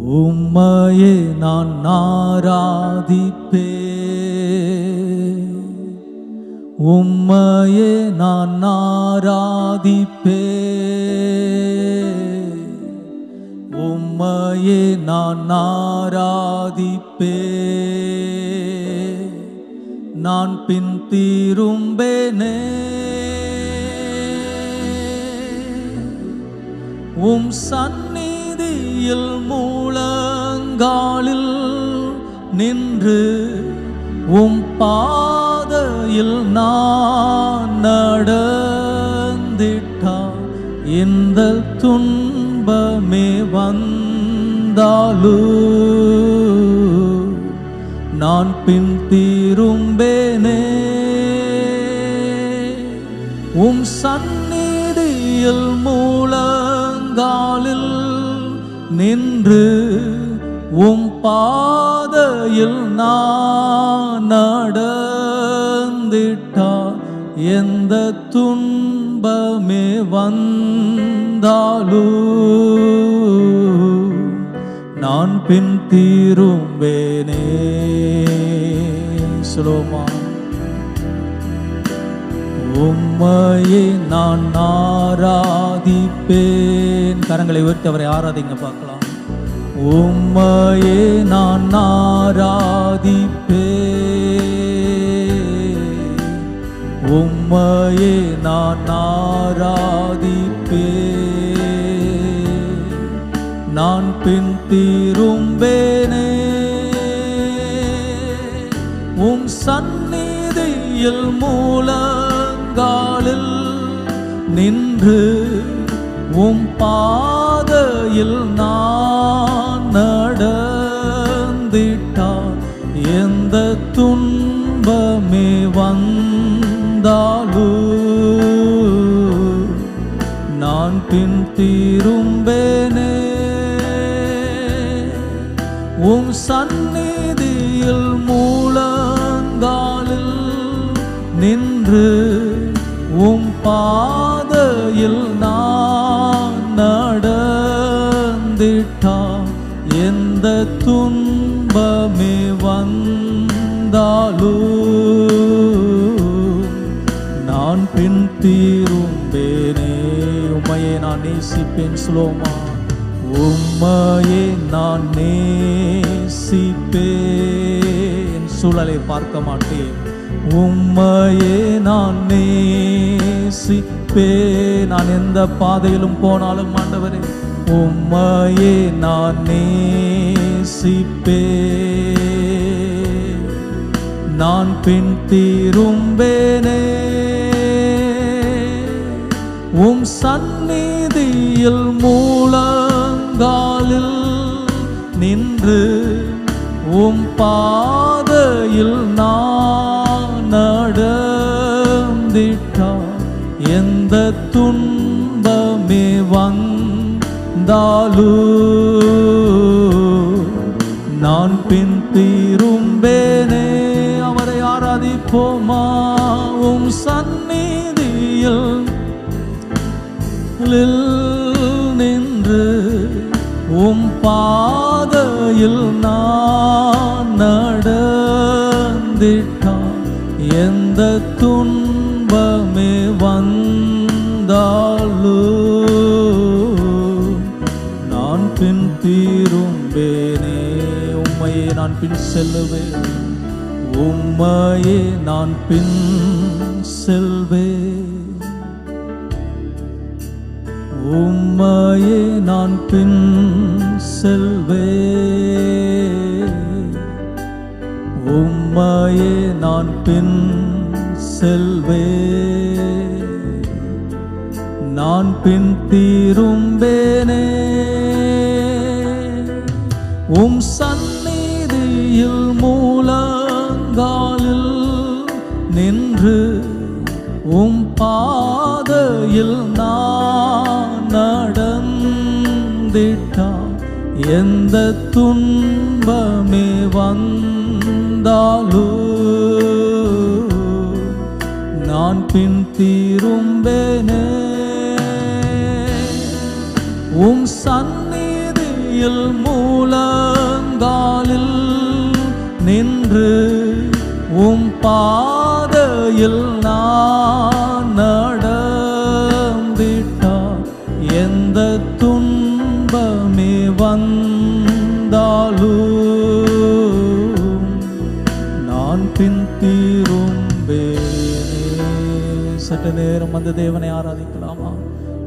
உம்மையே நான் ஆராதிப்பேன், உம்மையே நான் ஆராதிப்பேன், உம்மையே நான் ஆராதிப்பேன். நான் பின் திரும்பேனே உம் சந்நிதியில் முழங்காலில் நின்று உம் பாதையில் நான் நடந்திட்டால் இந்த துன்பமே வந்தாலும் நான் பின் திரும்பேனே உம் சந்நிதியில் முழங்காலில் நின்று உம் பாதையில் நான் நடந்திட்டால் எந்த துன்பமே வந்தாலும் நான் பின் திரும்பேனே. சுலோமா. உம்மையே நான் ஆராதிப்பேன். கரங்களை உயர்த்தி அவரை ஆராதிங்க பார்க்கலாம். உம்மையே நான் ஆராதிப்பேன், உம்மையே நான் ஆராதிப்பேன். நான் பின் திரும்பேனே உம் சந்நிதியில் முழங்காலில் நின்று உம் பாதையில் நான் நடந்திட்டால் எந்த துன்பமே வந்தாலும் நான் பின் திரும்பேனே உம் சந்நிதியில் முழங்காலில் நின்று உம் பாதையில் நான் நடந்திட்டால் எந்த துன்பமே வந்தாலும் நான் பின் திரும்பேனே. உம்மையே நான் நேசிப்பேன். சுலோமா. உம்மையே நான் நேசிப்பேன், சூழலை பார்க்க மாட்டேன். உம்மையே நான் நேசிப்பேன், நான் எந்த பாதையிலும் போனாலும் ஆண்டவரே உம்மையே நான் நேசிப்பேன். நான் பின் திரும்பேனே உம் சந்நிதியில் முழங்காலில் நின்று உம் பாதையில் நான் நடந்திட்டால் எந்த துன்பமே வந்தாலும் நான் பின் திரும்பேனே. அவரை ஆராதிப்போமா. உம் சந்நிதியில் நின்று உம் பாதையில் நான் நடந்திட்டால் எந்த துன்பமே வந்தாலும் நான் பின் திரும்பேனே. உம்மையே நான் பின் செல்லுவேன், உம்மையே நான் பின் செல்வேன், உம்மையே நான் பின் செல்வேன், உம்மையே நான் பின் செல்வேன். நான் பின் திரும்பேனே உம் சந்நிதியில் முழங்காலில் நின்று உம் பாதையில் நான் நடந்திட்டால் எந்த துன்பமே வந்தாலும் நான் பின் திரும்பேனே உம் சந்நிதி பூமியில் மூலங்காலில் நின்று பாதையில் நான் நடந்திட்டார் எந்த துன்பமே வந்தாலும் நான் பின் திரும்பேனே. சற்று நேரம் அந்த தேவனை ஆராதிக்கலாமா?